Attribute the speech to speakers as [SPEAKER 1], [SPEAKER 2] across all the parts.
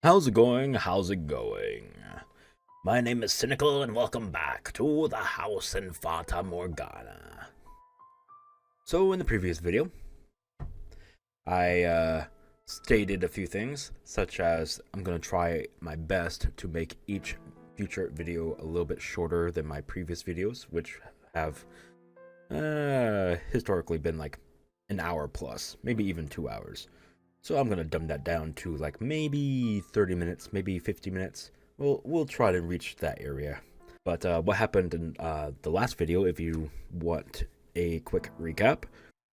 [SPEAKER 1] How's it going? How's it going? My name is Sinikle and welcome back to the house in Fata Morgana. So in the previous video, I stated a few things, such as I'm going to try my best to make each future video a little bit shorter than my previous videos, which have historically been like an hour plus, maybe even 2 hours. So I'm gonna dumb that down to like maybe 30 minutes, maybe 50 minutes. We'll try to reach that area. But what happened in the last video, if you want a quick recap,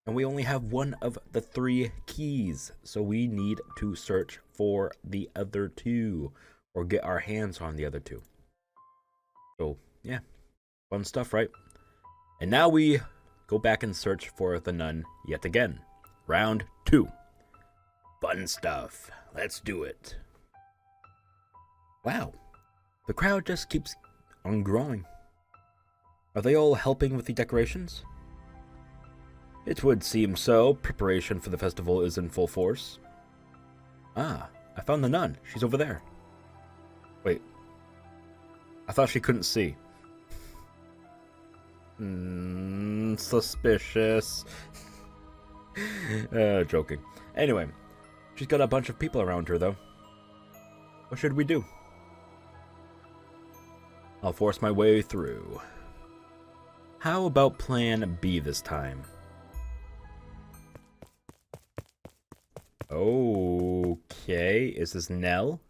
[SPEAKER 1] and we only have one of the 3 keys, so we need to search for the other 2, or get our hands on the other 2. So yeah, fun stuff, right? And now we go back and search for the nun yet again. Round 2. Fun stuff. Let's do it. Wow. The crowd just keeps on growing. Are they all helping with the decorations? It would seem so. Preparation for the festival is in full force. Ah, I found the nun. She's over there. Wait. I thought she couldn't see. Suspicious. Joking. Anyway. She's got a bunch of people around her, though. What should we do? I'll force my way through. How about plan B this time? Okay, is this Nell?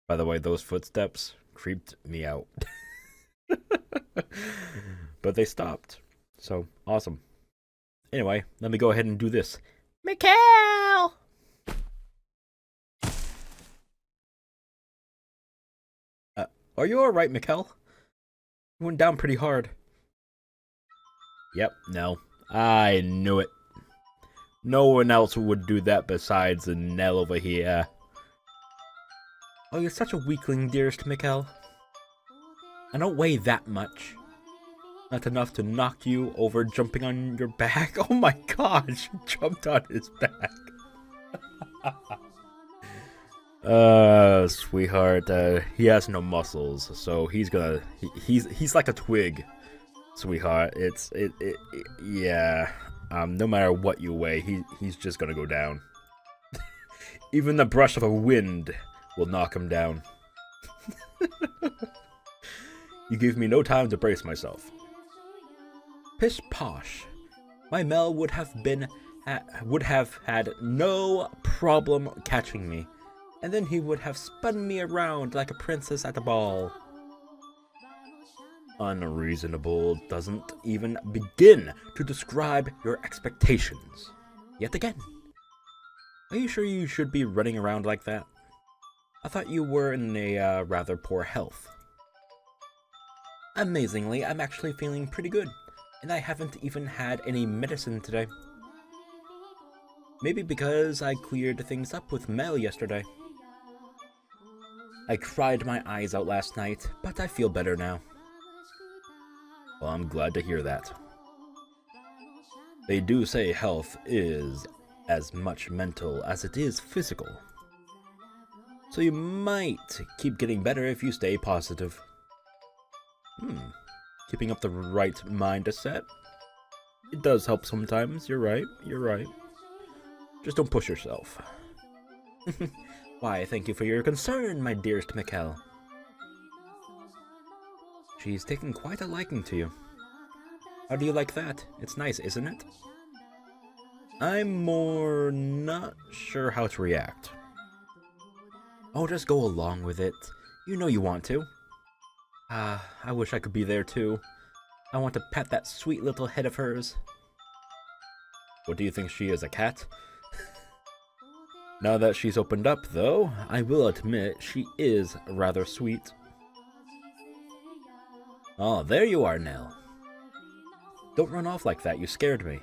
[SPEAKER 1] By the way, those footsteps creeped me out. But they stopped, so awesome. Anyway, let me go ahead and do this. Mikhail! Are you alright, Mikhail? You went down pretty hard. Yep, no. I knew it. No one else would do that besides Nell over here. Oh, you're such a weakling, dearest Mikhail. I don't weigh that much. Not enough to knock you over jumping on your back. Oh my gosh, jumped on his back. Sweetheart, he has no muscles, so he's like a twig, sweetheart. Yeah. No matter what you weigh, he's just gonna go down. Even the brush of a wind will knock him down. You give me no time to brace myself. Pish posh. My Mel would have had no problem catching me, and then he would have spun me around like a princess at a ball. Unreasonable doesn't even begin to describe your expectations. Yet again. Are you sure you should be running around like that? I thought you were in a rather poor health. Amazingly, I'm actually feeling pretty good. And I haven't even had any medicine today. Maybe because I cleared things up with Mel yesterday. I cried my eyes out last night, but I feel better now. Well, I'm glad to hear that. They do say health is as much mental as it is physical. So you might keep getting better if you stay positive. Keeping up the right mindset. It does help sometimes, you're right. Just don't push yourself. Why, thank you for your concern, my dearest Mikhail. She's taken quite a liking to you. How do you like that? It's nice, isn't it? I'm more not sure how to react. Oh, just go along with it. You know you want to. I wish I could be there too. I want to pet that sweet little head of hers. What do you think she is, a cat? Now that she's opened up, though, I will admit she is rather sweet. Oh, there you are, Nell. Don't run off like that, you scared me.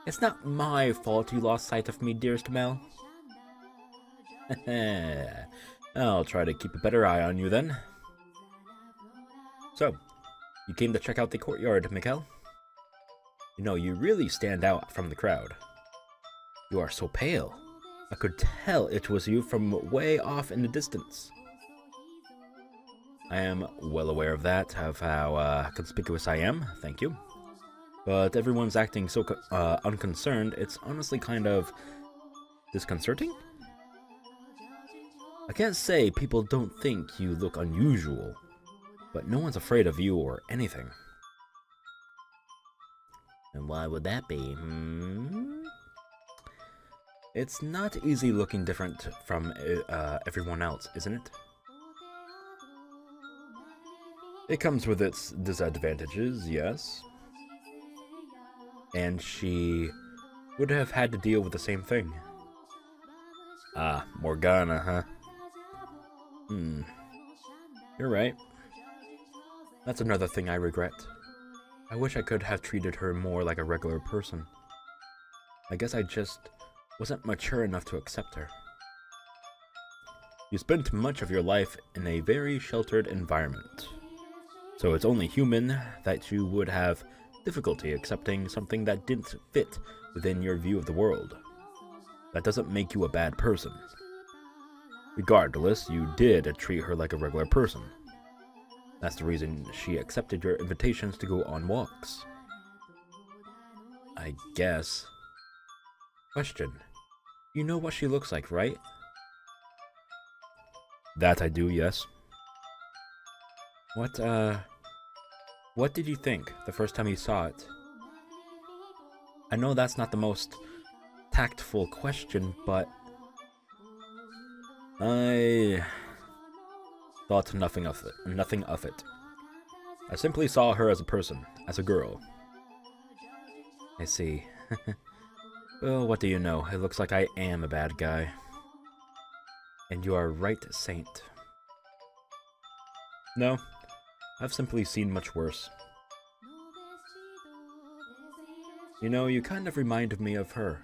[SPEAKER 1] It's not my fault you lost sight of me, dearest Mel. I'll try to keep a better eye on you then. So, you came to check out the courtyard, Mikhail? You know, you really stand out from the crowd. You are so pale. I could tell it was you from way off in the distance. I am well aware of that, of how conspicuous I am, thank you. But everyone's acting so unconcerned, it's honestly kind of disconcerting? I can't say people don't think you look unusual, but no one's afraid of you or anything. And why would that be, It's not easy looking different from everyone else, isn't it? It comes with its disadvantages, yes. And she would have had to deal with the same thing. Ah, Morgana, huh? You're right. That's another thing I regret. I wish I could have treated her more like a regular person. I guess I just wasn't mature enough to accept her. You spent much of your life in a very sheltered environment. So it's only human that you would have difficulty accepting something that didn't fit within your view of the world. That doesn't make you a bad person. Regardless, you did treat her like a regular person. That's the reason she accepted your invitations to go on walks. I guess. Question. You know what she looks like, right? That I do, yes. What did you think the first time you saw it? I know that's not the most tactful question, but I thought nothing of it. I simply saw her as a person, as a girl. I see. Well, what do you know? It looks like I am a bad guy. And you are right, Saint. No, I've simply seen much worse. You know, you kind of remind me of her.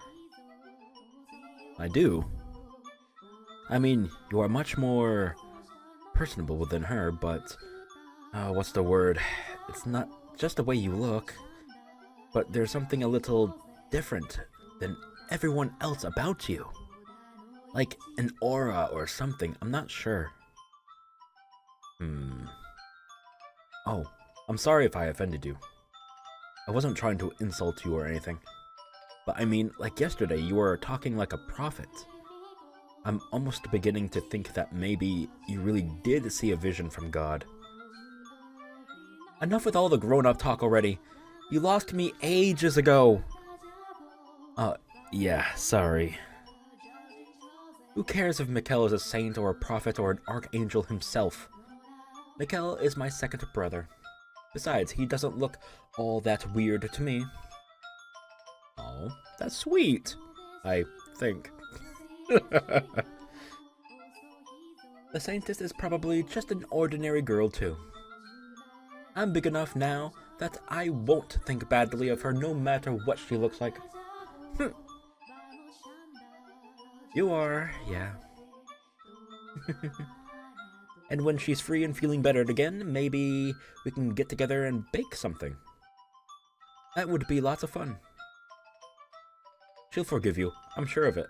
[SPEAKER 1] I do? I mean, you are much more personable than her, but... what's the word? It's not just the way you look, but there's something a little different than everyone else about you. Like an aura or something, I'm not sure. Oh, I'm sorry if I offended you. I wasn't trying to insult you or anything. But I mean, like yesterday, you were talking like a prophet. I'm almost beginning to think that maybe you really did see a vision from God. Enough with all the grown-up talk already. You lost me ages ago. Yeah, sorry. Who cares if Mikkel is a saint or a prophet or an archangel himself? Mikkel is my second brother. Besides, he doesn't look all that weird to me. Oh, that's sweet, I think. The saintess is probably just an ordinary girl too. I'm big enough now that I won't think badly of her no matter what she looks like. You are, yeah. And when she's free and feeling better again, maybe we can get together and bake something. That would be lots of fun. She'll forgive you, I'm sure of it.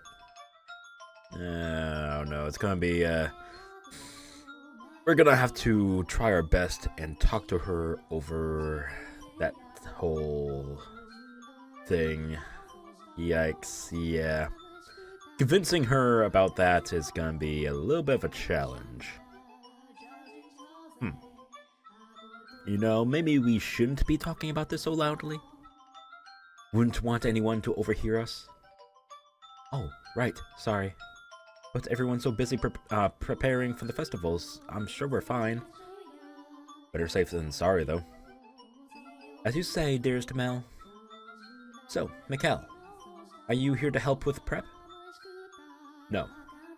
[SPEAKER 1] Oh no, it's gonna be, we're gonna have to try our best and talk to her over that whole thing. Yikes, yeah. Convincing her about that is gonna be a little bit of a challenge. You know, maybe we shouldn't be talking about this so loudly. Wouldn't want anyone to overhear us. Oh, right, sorry. But everyone's so busy preparing for the festivals, I'm sure we're fine. Better safe than sorry, though. As you say, dearest Mel. So, Mikkel, are you here to help with prep? No.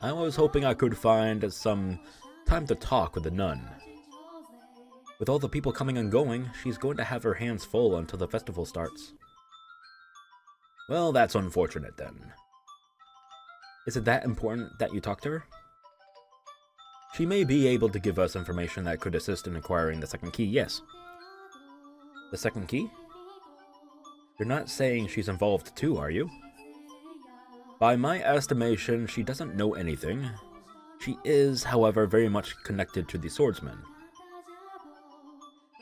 [SPEAKER 1] I was hoping I could find some time to talk with the nun. With all the people coming and going, she's going to have her hands full until the festival starts. Well, that's unfortunate then. Is it that important that you talk to her? She may be able to give us information that could assist in acquiring the second key, yes. The second key? You're not saying she's involved too, are you? By my estimation, she doesn't know anything. She is, however, very much connected to the swordsman.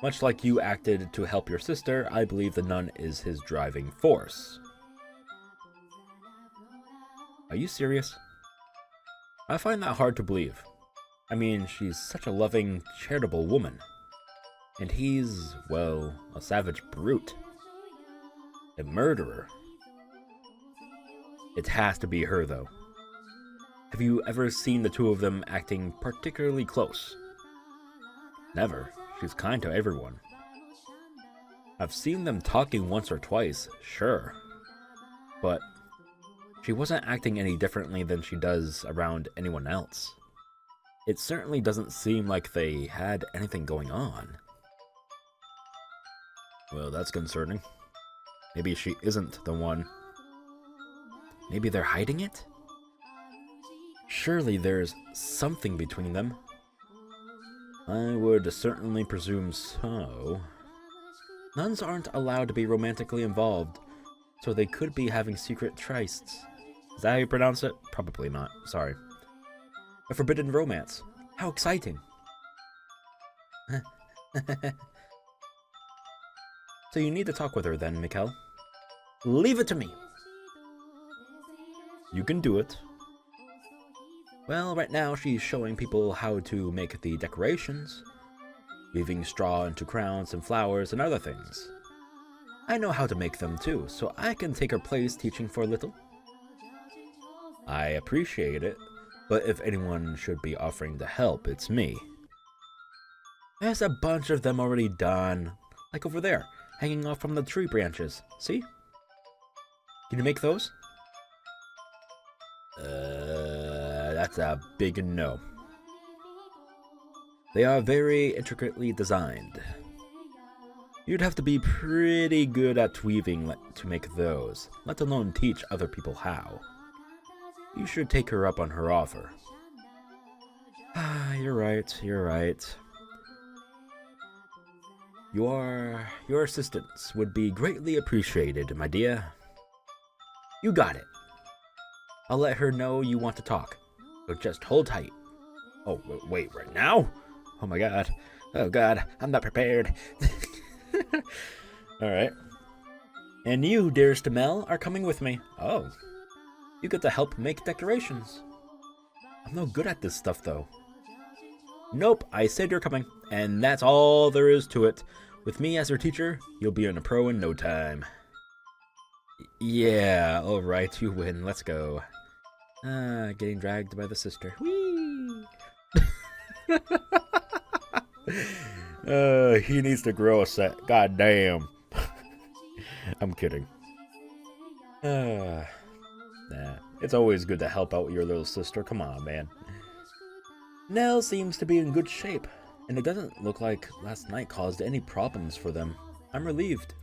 [SPEAKER 1] Much like you acted to help your sister, I believe the nun is his driving force. Are you serious? I find that hard to believe. I mean, she's such a loving, charitable woman. And he's, well, a savage brute. A murderer. It has to be her, though. Have you ever seen the two of them acting particularly close? Never. She's kind to everyone. I've seen them talking once or twice, sure. But she wasn't acting any differently than she does around anyone else. It certainly doesn't seem like they had anything going on. Well, that's concerning. Maybe she isn't the one. Maybe they're hiding it? Surely there's something between them. I would certainly presume so. Nuns aren't allowed to be romantically involved, so they could be having secret trysts. Is that how you pronounce it? Probably not. Sorry. A forbidden romance. How exciting. So you need to talk with her then, Mikkel. Leave it to me. You can do it. Well, right now she's showing people how to make the decorations, weaving straw into crowns and flowers and other things. I know how to make them too, so I can take her place teaching for a little. I appreciate it, but if anyone should be offering to help, it's me. There's a bunch of them already done, like over there, hanging off from the tree branches. See? Can you make those? That's a big no. They are very intricately designed. You'd have to be pretty good at weaving to make those, let alone teach other people how. You should take her up on her offer. You're right, you're right. Your assistance would be greatly appreciated, my dear. You got it. I'll let her know you want to talk, so just hold tight. Oh, wait, right now? Oh my god. Oh god, I'm not prepared. Alright. And you, dearest Mel, are coming with me. Oh. You get to help make decorations. I'm no good at this stuff, though. Nope, I said you're coming, and that's all there is to it. With me as your teacher, you'll be a pro in no time. Yeah, alright, you win. Let's go. Getting dragged by the sister. Whee! He needs to grow a set. God damn. I'm kidding. Nah. It's always good to help out your little sister. Come on, man. Nell seems to be in good shape, and it doesn't look like last night caused any problems for them. I'm relieved.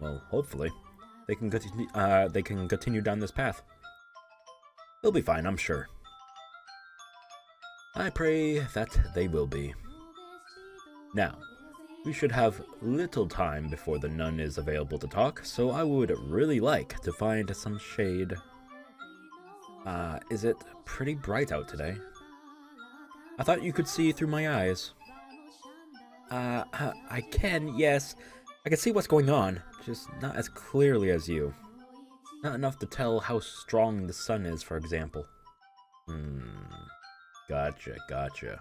[SPEAKER 1] Well, hopefully, they can continue down this path. They'll be fine, I'm sure. I pray that they will be. Now, we should have little time before the nun is available to talk, so I would really like to find some shade. Is it pretty bright out today? I thought you could see through my eyes. I can, yes. I can see what's going on, just not as clearly as you. Not enough to tell how strong the sun is, for example. Gotcha.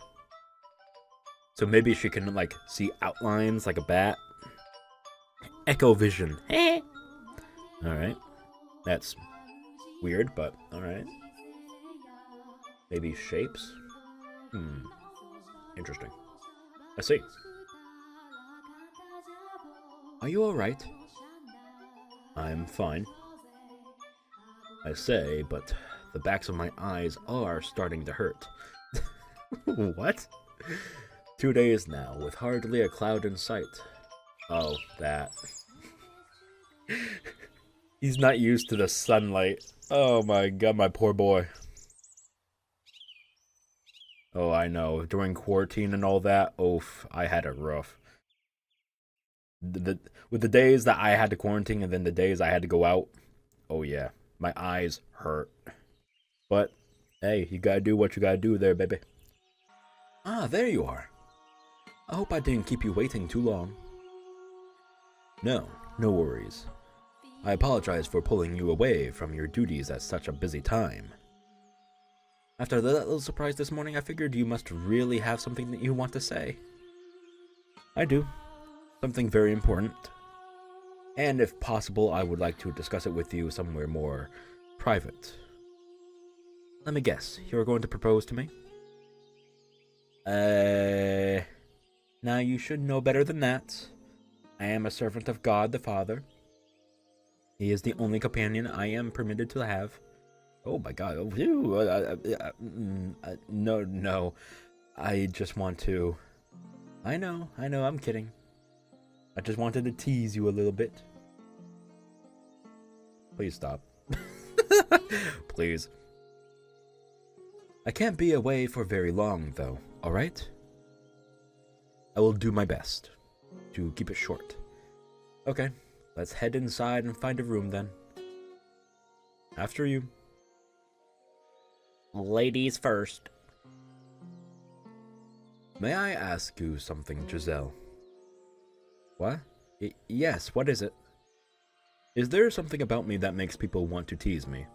[SPEAKER 1] So maybe she can, like, see outlines like a bat? Echo vision. Alright. That's weird, but alright. Maybe shapes? Interesting. I see. Are you alright? I'm fine. I say, but the backs of my eyes are starting to hurt. What? 2 days now, with hardly a cloud in sight. Oh, that. He's not used to the sunlight. Oh my god, my poor boy. Oh, I know. During quarantine and all that, oof, I had it rough. With the days that I had to quarantine and then the days I had to go out, oh yeah, My eyes hurt. But, hey, you gotta do what you gotta do there, baby. Ah, there you are. I hope I didn't keep you waiting too long. No, no worries. I apologize for pulling you away from your duties at such a busy time. After that little surprise this morning, I figured you must really have something that you want to say. I do. Something very important. And if possible, I would like to discuss it with you somewhere more private. Let me guess, you're going to propose to me? Now you should know better than that. I am a servant of God the Father. He is the only companion I am permitted to have. Oh my god. No. I just want to... I know, I'm kidding. I just wanted to tease you a little bit. Please stop. Please. I can't be away for very long, though, alright? I will do my best to keep it short. Okay, let's head inside and find a room then. After you. Ladies first. May I ask you something, Giselle? What? Yes, what is it? Is there something about me that makes people want to tease me?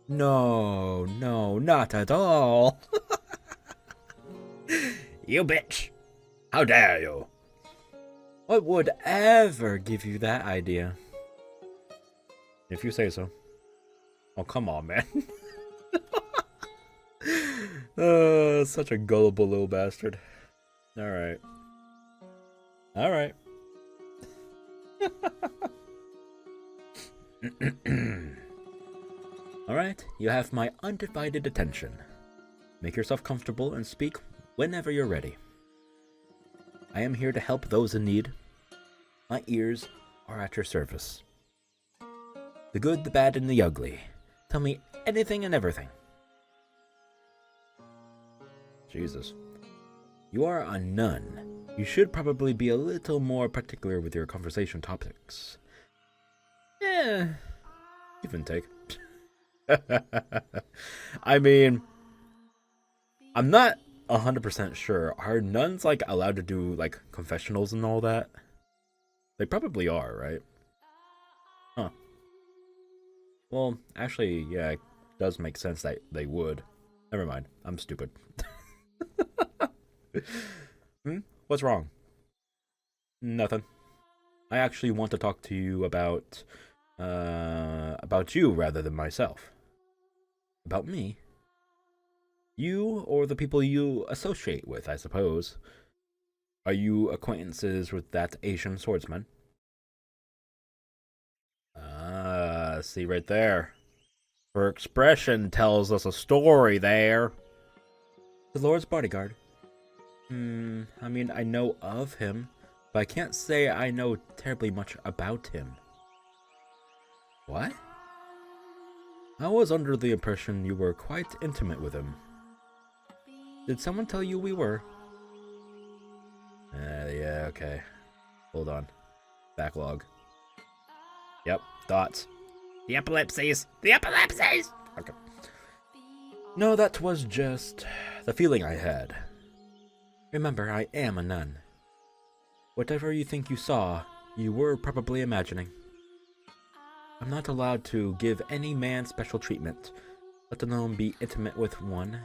[SPEAKER 1] No, not at all. You bitch. How dare you? What would ever give you that idea? If you say so. Oh, come on, man. Such a gullible little bastard. Alright. Alright. Alright, you have my undivided attention. Make yourself comfortable and speak whenever you're ready. I am here to help those in need. My ears are at your service. The good, the bad, and the ugly. Tell me anything and everything. Jesus. You are a nun. You should probably be a little more particular with your conversation topics. Give and take. I mean, I'm not 100% sure. Are nuns, like, allowed to do, like, confessionals and all that? They probably are, right? Huh. Well, actually, yeah, it does make sense that they would. Never mind. I'm stupid. What's wrong? Nothing. I actually want to talk to you about you rather than myself. About me? You or the people you associate with, I suppose. Are you acquaintances with that Asian swordsman? Ah, see right there. Her expression tells us a story there. The Lord's bodyguard. I mean, I know of him, but I can't say I know terribly much about him. What? I was under the impression you were quite intimate with him. Did someone tell you we were? Yeah, okay. Hold on. Backlog. Yep, thoughts. The epilepsies! The epilepsies! Okay. No, that was just the feeling I had. Remember, I am a nun. Whatever you think you saw, you were probably imagining. I'm not allowed to give any man special treatment, let alone be intimate with one.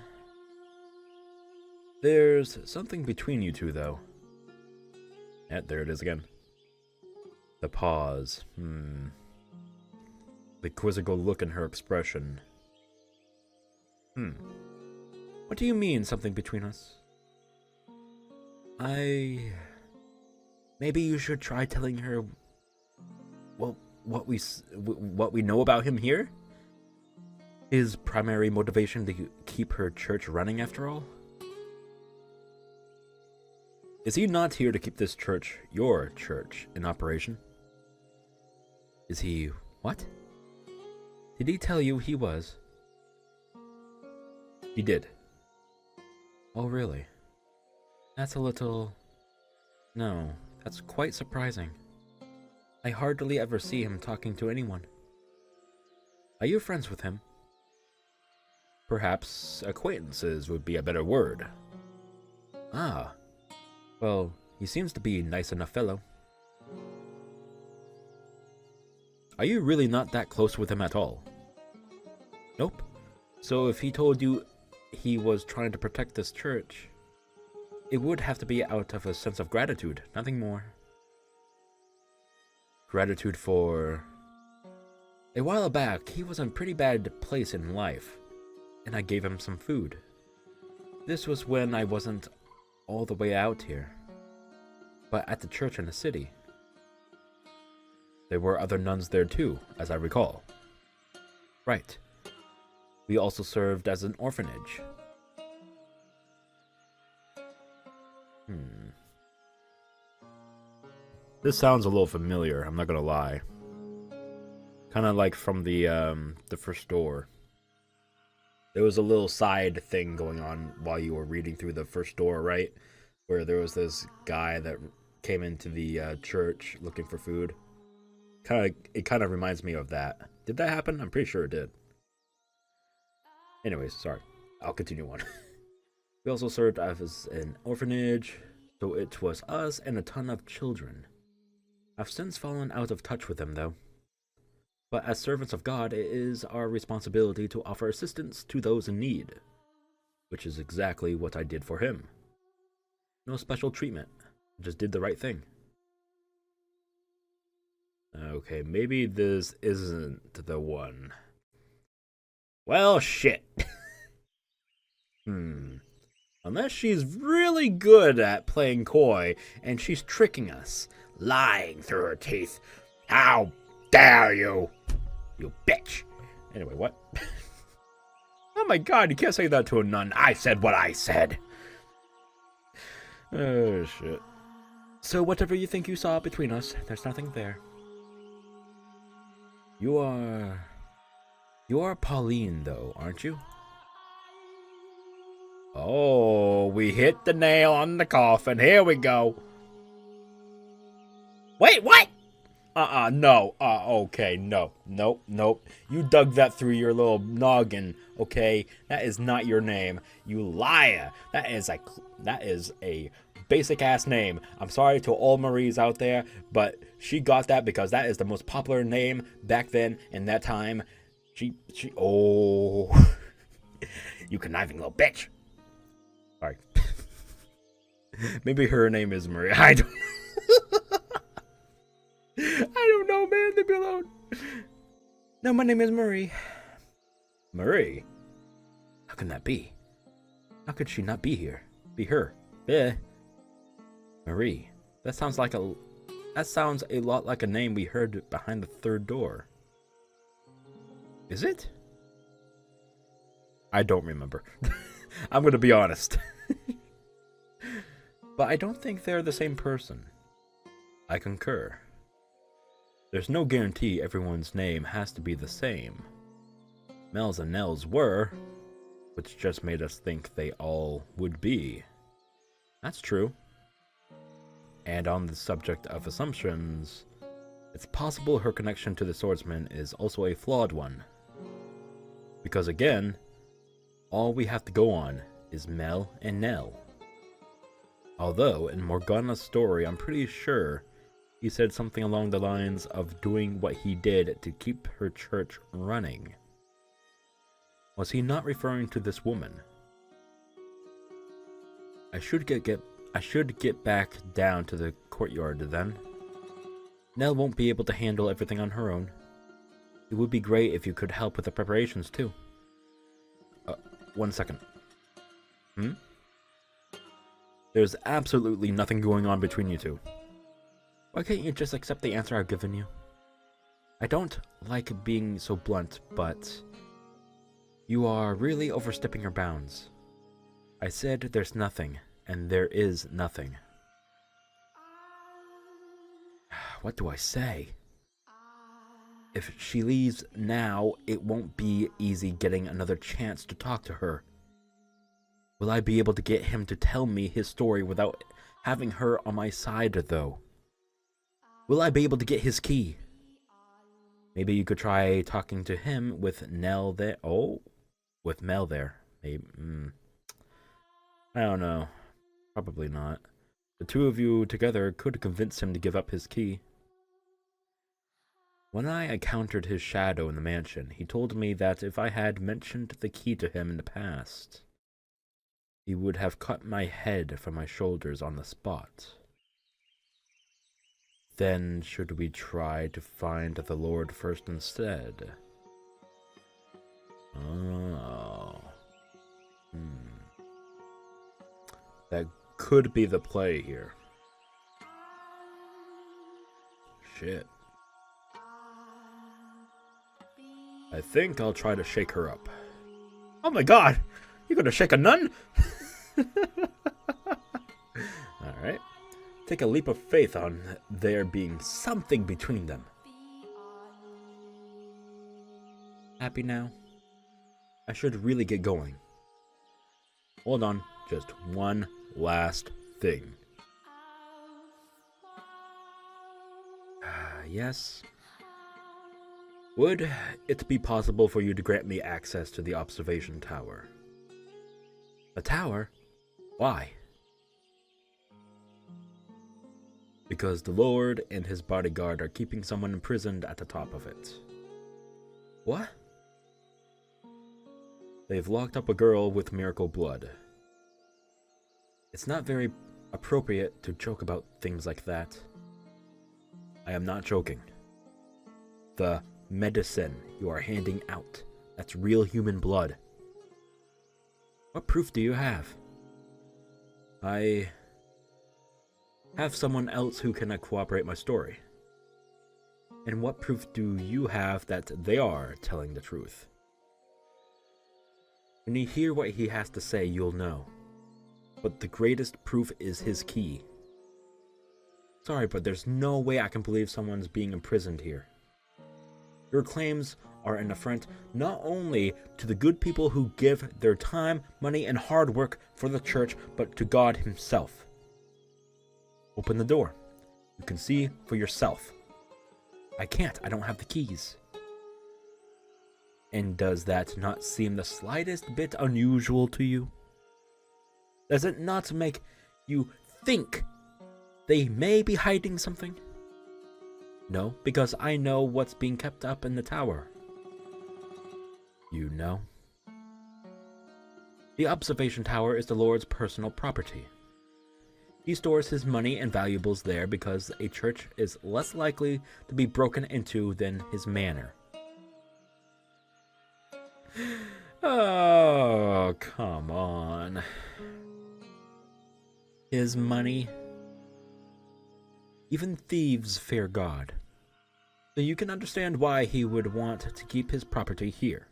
[SPEAKER 1] There's something between you two, though. Yeah, there it is again. The pause. The quizzical look in her expression. What do you mean, something between us? Maybe you should try telling her, well, what we know about him here? His primary motivation to keep her church running, after all? Is he not here to keep this church, your church, in operation? Is he... what? Did he tell you he was? He did. Oh, really? That's a little... No, that's quite surprising. I hardly ever see him talking to anyone. Are you friends with him? Perhaps acquaintances would be a better word. Ah, well, he seems to be a nice enough fellow. Are you really not that close with him at all? Nope. So if he told you he was trying to protect this church, it would have to be out of a sense of gratitude, nothing more. Gratitude for... A while back, he was in a pretty bad place in life, and I gave him some food. This was when I wasn't all the way out here, but at the church in the city. There were other nuns there too, as I recall. Right. We also served as an orphanage. This sounds a little familiar, I'm not gonna lie. Kind of like from the first door. There was a little side thing going on while you were reading through the first door, right? Where there was this guy that came into the church looking for food. It kind of reminds me of that. Did that happen? I'm pretty sure it did. Anyways, sorry. I'll continue on. We also served as an orphanage, so it was us and a ton of children. I've since fallen out of touch with them, though. But as servants of God, it is our responsibility to offer assistance to those in need, which is exactly what I did for him. No special treatment, just did the right thing. Okay, maybe this isn't the one. Well, shit. Unless she's really good at playing coy, and she's tricking us, lying through her teeth. How dare you! You bitch! Anyway, what? Oh my god, you can't say that to a nun. I said what I said. Oh, shit. So whatever you think you saw between us, there's nothing there. You are Pauline, though, aren't you? Oh, we hit the nail on the coffin. Here we go. Wait, what? No. Okay, no. Nope. You dug that through your little noggin, okay? That is not your name. You liar. That is a basic-ass name. I'm sorry to all Maries out there, but she got that because that is the most popular name back then in that time. Oh. You conniving little bitch. Sorry. Maybe her name is Marie. I don't know, man. Leave me alone. No, my name is Marie. Marie? How can that be? How could she not be here? Be her? Yeah. Marie. That sounds a lot like a name we heard behind the third door. Is it? I don't remember. I'm gonna be honest. But I don't think they're the same person. I concur. There's no guarantee everyone's name has to be the same. Mel's and Nell's were, which just made us think they all would be. That's true. And on the subject of assumptions, it's possible her connection to the swordsman is also a flawed one. Because again, all we have to go on is Mel and Nell. Although, in Morgana's story, I'm pretty sure he said something along the lines of doing what he did to keep her church running. Was he not referring to this woman? I should get back down to the courtyard then. Nell won't be able to handle everything on her own. It would be great if you could help with the preparations too. 1 second. There's absolutely nothing going on between you two. Why can't you just accept the answer I've given you? I don't like being so blunt, but you are really overstepping your bounds. I said there's nothing, and there is nothing. What do I say? If she leaves now, it won't be easy getting another chance to talk to her. Will I be able to get him to tell me his story without having her on my side, though? Will I be able to get his key? Maybe you could try talking to him with Nell there. Oh, with Mel there. Maybe. I don't know. Probably not. The two of you together could convince him to give up his key. When I encountered his shadow in the mansion, he told me that if I had mentioned the key to him in the past, he would have cut my head from my shoulders on the spot. Then should we try to find the Lord first instead? Oh. That could be the play here. Shit. I think I'll try to shake her up. Oh my god! You're gonna shake a nun? Alright. Take a leap of faith on there being something between them. Happy now? I should really get going. Hold on, just one last thing. Yes? Would it be possible for you to grant me access to the observation tower? A tower? Why? Because the Lord and his bodyguard are keeping someone imprisoned at the top of it. What? They've locked up a girl with miracle blood. It's not very appropriate to joke about things like that. I am not joking. The medicine you are handing out, that's real human blood. What proof do you have? I have someone else who can corroborate my story. And what proof do you have that they are telling the truth? When you hear what he has to say, you'll know. But the greatest proof is his key. Sorry, but there's no way I can believe someone's being imprisoned here. Your claims are an affront not only to the good people who give their time, money, and hard work for the church, but to God himself. Open the door. You can see for yourself. I can't. I don't have the keys. And does that not seem the slightest bit unusual to you? Does it not make you think they may be hiding something? No, because I know what's being kept up in the tower. You know? The observation tower is the Lord's personal property. He stores his money and valuables there because a church is less likely to be broken into than his manor. Oh, come on. His money. Even thieves fear God. So you can understand why he would want to keep his property here.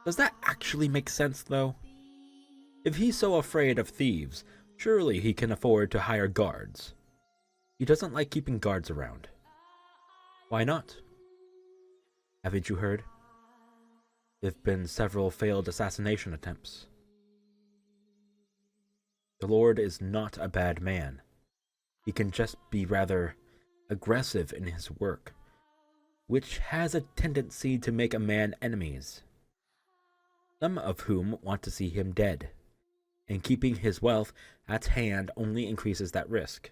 [SPEAKER 1] Does that actually make sense, though? If he's so afraid of thieves, surely he can afford to hire guards. He doesn't like keeping guards around. Why not? Haven't you heard? There have been several failed assassination attempts. The Lord is not a bad man. He can just be rather aggressive in his work, which has a tendency to make a man enemies, some of whom want to see him dead, and keeping his wealth at hand only increases that risk.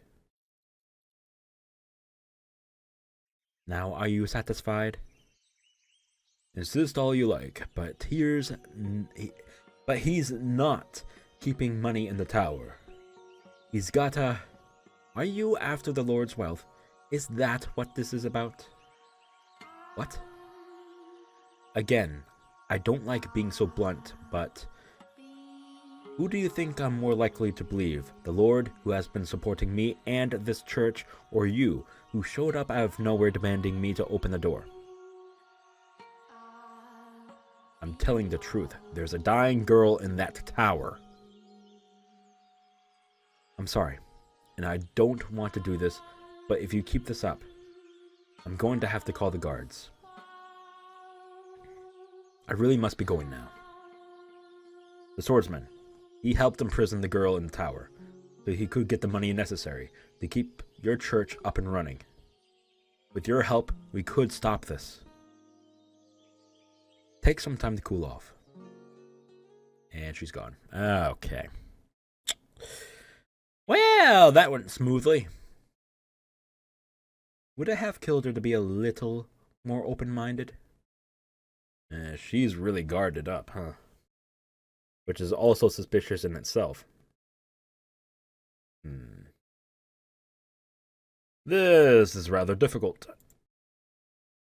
[SPEAKER 1] Now, are you satisfied? Insist all you like, but he's not keeping money in the tower. He's gotta... Are you after the Lord's wealth? Is that what this is about? What? Again, I don't like being so blunt, but... Who do you think I'm more likely to believe? The Lord, who has been supporting me and this church, or you, who showed up out of nowhere demanding me to open the door? I'm telling the truth. There's a dying girl in that tower. I'm sorry, and I don't want to do this, but if you keep this up, I'm going to have to call the guards. I really must be going now. The swordsman. He helped imprison the girl in the tower, so he could get the money necessary to keep your church up and running. With your help, we could stop this. Take some time to cool off. And she's gone. Okay. Well, that went smoothly. Would it have killed her to be a little more open-minded? She's really guarded up, huh? Which is also suspicious in itself. This is rather difficult.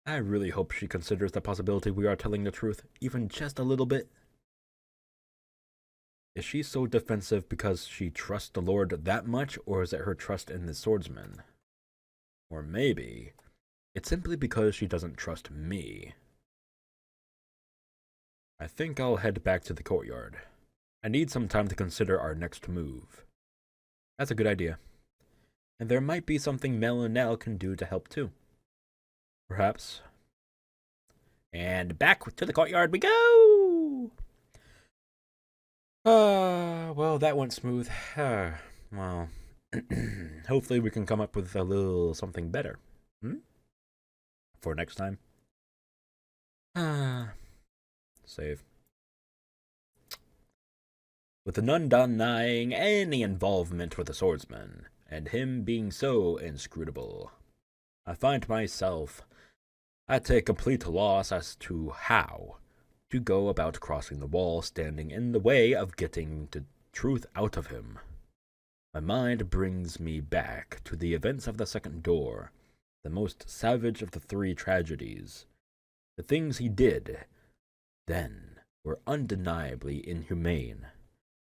[SPEAKER 1] I really hope she considers the possibility we are telling the truth, even just a little bit. Is she so defensive because she trusts the Lord that much, or is it her trust in the swordsman? Or maybe it's simply because she doesn't trust me. I think I'll head back to the courtyard. I need some time to consider our next move. That's a good idea. And there might be something Mel and Nell can do to help too. Perhaps. And back to the courtyard we go! Well, that went smooth. Well, hopefully we can come up with a little something better. For next time. Save. With the nun denying any involvement with the swordsman, and him being so inscrutable, I find myself at a complete loss as to how to go about crossing the wall standing in the way of getting the truth out of him. My mind brings me back to the events of the second door, the most savage of the three tragedies. The things he did then were undeniably inhumane,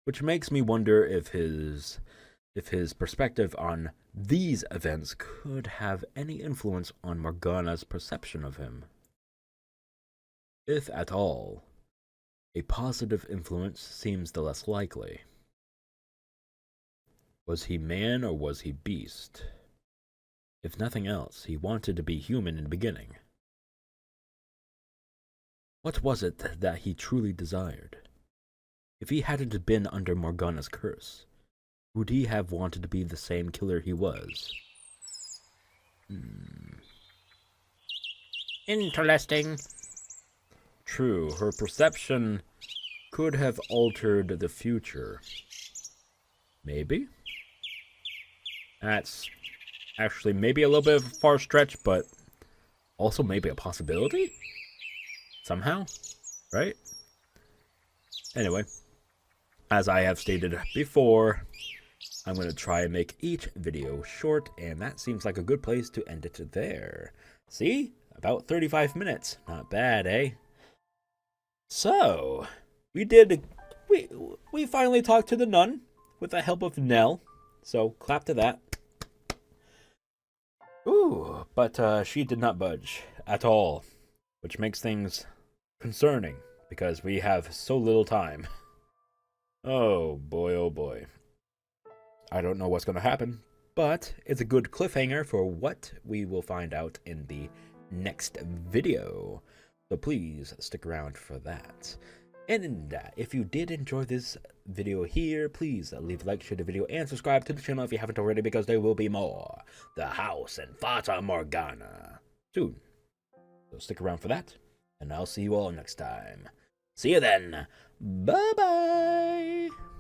[SPEAKER 1] which makes me wonder if his perspective on these events could have any influence on Morgana's perception of him. If at all, a positive influence seems the less likely. Was he man or was he beast? If nothing else, he wanted to be human in the beginning. What was it that he truly desired? If he hadn't been under Morgana's curse, would he have wanted to be the same killer he was? Interesting. True, her perception could have altered the future. Maybe? That's actually maybe a little bit of a far stretch, but also maybe a possibility? Somehow? Right? Anyway, as I have stated before, I'm going to try and make each video short, and that seems like a good place to end it there. See? About 35 minutes. Not bad, eh? So, we finally talked to the nun with the help of Nell. So, clap to that. Ooh, but she did not budge at all, which makes things concerning because we have so little time. Oh boy, oh boy. I don't know what's going to happen, but it's a good cliffhanger for what we will find out in the next video. So please stick around for that. And if you did enjoy this video here, please leave a like, share the video, and subscribe to the channel if you haven't already, because there will be more The House in Fata Morgana soon. So stick around for that, and I'll see you all next time. See you then. Bye-bye.